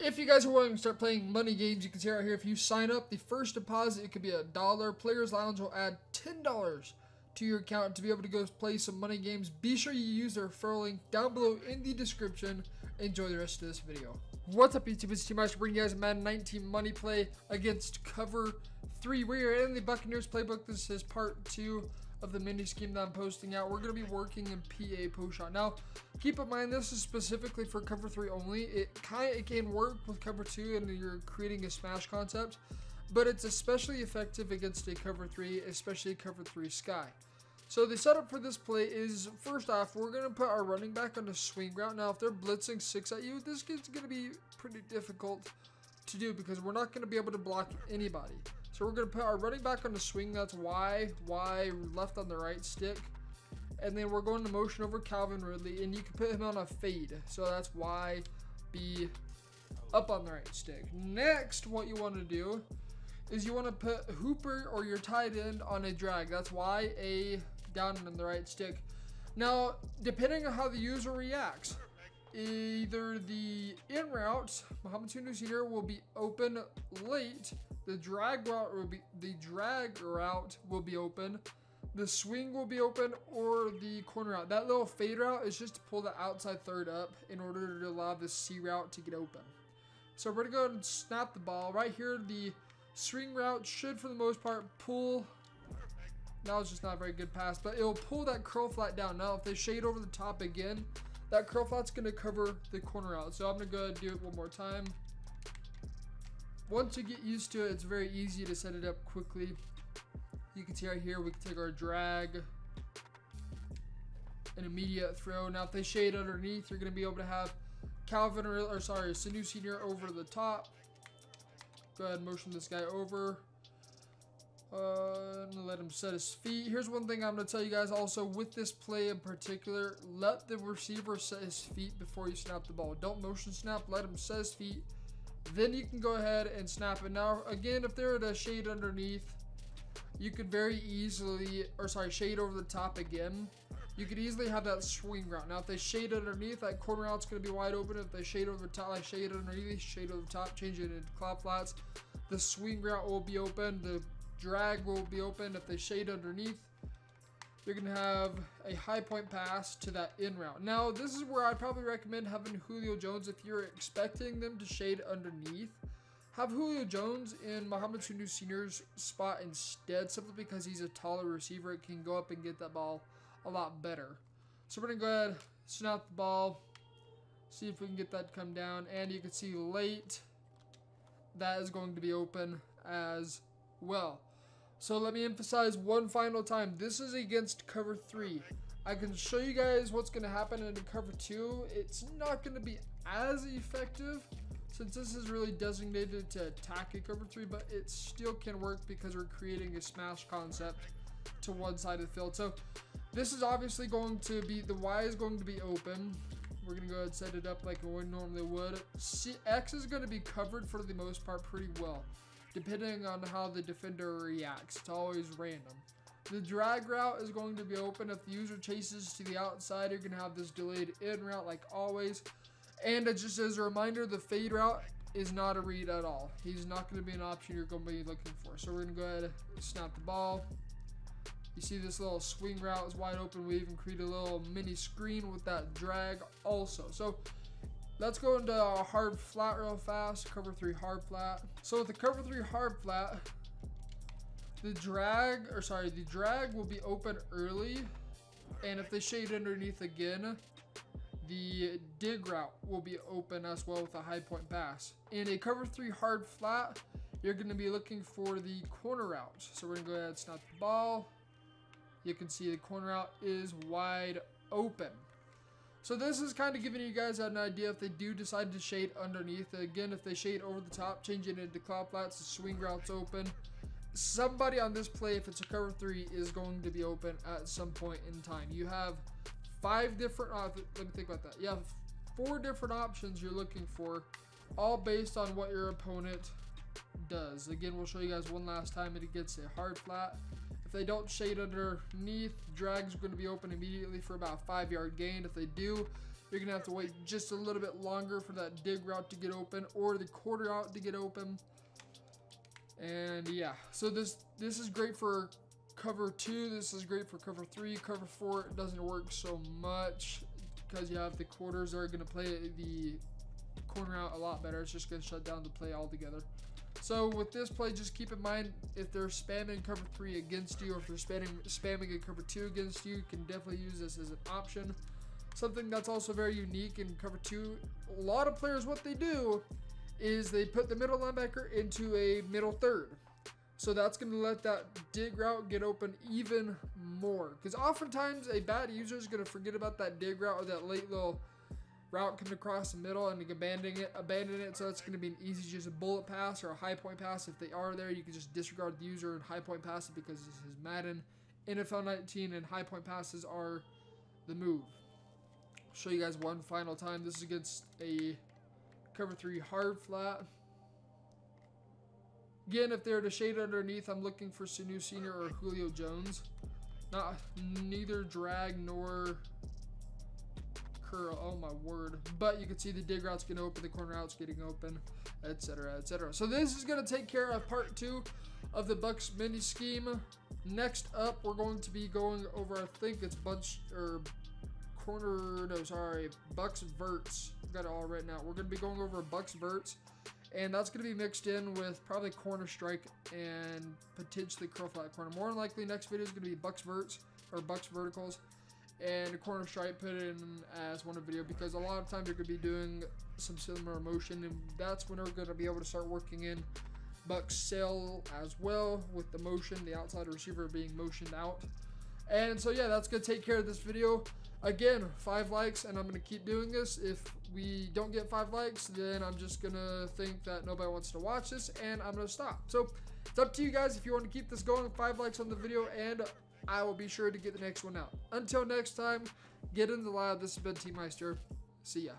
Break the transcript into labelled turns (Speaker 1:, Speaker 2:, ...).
Speaker 1: If you guys are wanting to start playing money games, you can see right here, if you sign up, the first deposit, it could be $1. Players Lounge will add $10 to your account to be able to go play some money games. Be sure you use the referral link down below in the description. Enjoy the rest of this video. What's up, YouTube? It's T-Master bringing you guys a Madden 19 money play against cover 3. We are in the Buccaneers playbook. This is part 2 of the mini scheme that I'm posting out. We're going to be working in PA post shot. Now, keep in mind, this is specifically for cover 3 only. It can work with cover 2 and you're creating a smash concept, but it's especially effective against a cover 3, especially cover 3 sky. So the setup for this play is, first off, we're going to put our running back on a swing route. Now, if they're blitzing 6 at you, this is going to be pretty difficult to do because we're not going to be able to block anybody. So we're going to put our running back on the swing. That's Y left on the right stick. And then we're going to motion over Calvin Ridley, and you can put him on a fade. So that's Y, B, up on the right stick. Next, what you want to do is you want to put Hooper or your tight end on a drag. That's Y, A, down on the right stick. Now, depending on how the user reacts, either the in route, Mohamed Sunu Senior, will be open late. The drag route will be open. The swing will be open, or the corner route. That little fade route is just to pull the outside third up in order to allow the C route to get open. So we're gonna go ahead and snap the ball. Right here, the swing route should, for the most part, pull. That was just not a very good pass, but it'll pull that curl flat down. Now, if they shade over the top again, that curl flat's going to cover the corner out. So I'm going to go ahead and do it one more time. Once you get used to it, it's very easy to set it up quickly. You can see right here, we can take our drag, an immediate throw. Now, if they shade underneath, you're going to be able to have Sanu Senior over the top. Go ahead and motion this guy over. And let him set his feet. Here's one thing I'm going to tell you guys also with this play in particular. Let the receiver set his feet before you snap the ball. Don't motion snap. Let him set his feet. Then you can go ahead and snap it. Now, again, if they're at a shade underneath, you could very easily, shade over the top again. You could easily have that swing route. Now, if they shade underneath, that corner route's going to be wide open. If they shade over the top, like shade underneath, shade over the top, change it into cloud flats, the swing route will be open. The drag will be open. If they shade underneath, you're going to have a high point pass to that in route. Now, this is where I'd probably recommend having Julio Jones if you're expecting them to shade underneath. Have Julio Jones in Mohamed Sunu Senior's spot instead, simply because he's a taller receiver. It can go up and get that ball a lot better. So we're going to go ahead, snap the ball, see if we can get that to come down. And you can see late, that is going to be open as well. So let me emphasize one final time. This is against cover 3. I can show you guys what's going to happen in cover 2. It's not going to be as effective since this is really designated to attack a cover 3, but it still can work because we're creating a smash concept to one side of the field. So this is obviously going to be, the Y is going to be open. We're going to go ahead and set it up like we normally would. X is going to be covered for the most part pretty well, depending on how the defender reacts. It's always random. The drag route is going to be open. If the user chases to the outside, you're going to have this delayed in route like always. And just as a reminder, the fade route is not a read at all. He's not going to be an option you're going to be looking for. So we're going to go ahead and snap the ball. You see this little swing route is wide open. We even create a little mini screen with that drag also. So let's go into a hard flat real fast. Cover 3 hard flat. So with the cover 3 hard flat, the drag will be open early. And if they shade underneath again, the dig route will be open as well with a high point pass. In a cover 3 hard flat, you're going to be looking for the corner route. So we're going to go ahead and snap the ball. You can see the corner route is wide open. So this is kind of giving you guys an idea if they do decide to shade underneath. Again, if they shade over the top, change it into cloud flats, the swing route's open. Somebody on this play, if it's a cover 3, is going to be open at some point in time. You have 5 different, let me think about that. You have 4 different options you're looking for, all based on what your opponent does. Again, we'll show you guys one last time. It gets a hard flat. If they don't shade underneath, drag's going to be open immediately for about a 5-yard gain. If they do, you're going to have to wait just a little bit longer for that dig route to get open or the quarter route to get open. And yeah, so this is great for cover 2. This is great for cover 3. Cover 4, it doesn't work so much because you have the quarters are going to play the corner out a lot better. It's just going to shut down the play altogether. So with this play, just keep in mind if they're spamming cover 3 against you, or if they're spamming in cover 2 against you, you can definitely use this as an option. Something that's also very unique in cover 2, a lot of players, what they do is they put the middle linebacker into a middle third. So that's going to let that dig route get open even more. Because oftentimes a bad user is going to forget about that dig route or that late little route coming across the middle and abandon it. So it's going to be an easy just a bullet pass or a high point pass. If they are there, you can just disregard the user and high point pass it, because this is Madden NFL 19 and high point passes are the move. I'll show you guys one final time. This is against a cover 3 hard flat. Again, if they're to shade underneath, I'm looking for Sanu Senior or Julio Jones. Neither drag nor curl. Oh my word. But you can see the dig route's getting open, the corner route's getting open, etc., etc. So this is going to take care of part 2 of the Bucks mini scheme. Next up, we're going to be going over, I think it's Bucks verts. I've got it all written out. We're going to be going over Bucks verts, and that's going to be mixed in with probably corner strike and potentially curl flat corner. More than likely, next video is going to be Bucks verts or Bucks verticals, and a corner strike put in as one video, because a lot of times you're going to be doing some similar motion, and that's when we're going to be able to start working in Bucks sail as well, with the motion, the outside receiver being motioned out. And so yeah, that's going to take care of this video. Again, 5 likes, and I'm going to keep doing this. If we don't get 5 likes, then I'm just going to think that nobody wants to watch this, and I'm going to stop. So it's up to you guys if you want to keep this going. 5 likes on the video, and I will be sure to get the next one out. Until next time, get in the lab. This has been T Meister. See ya.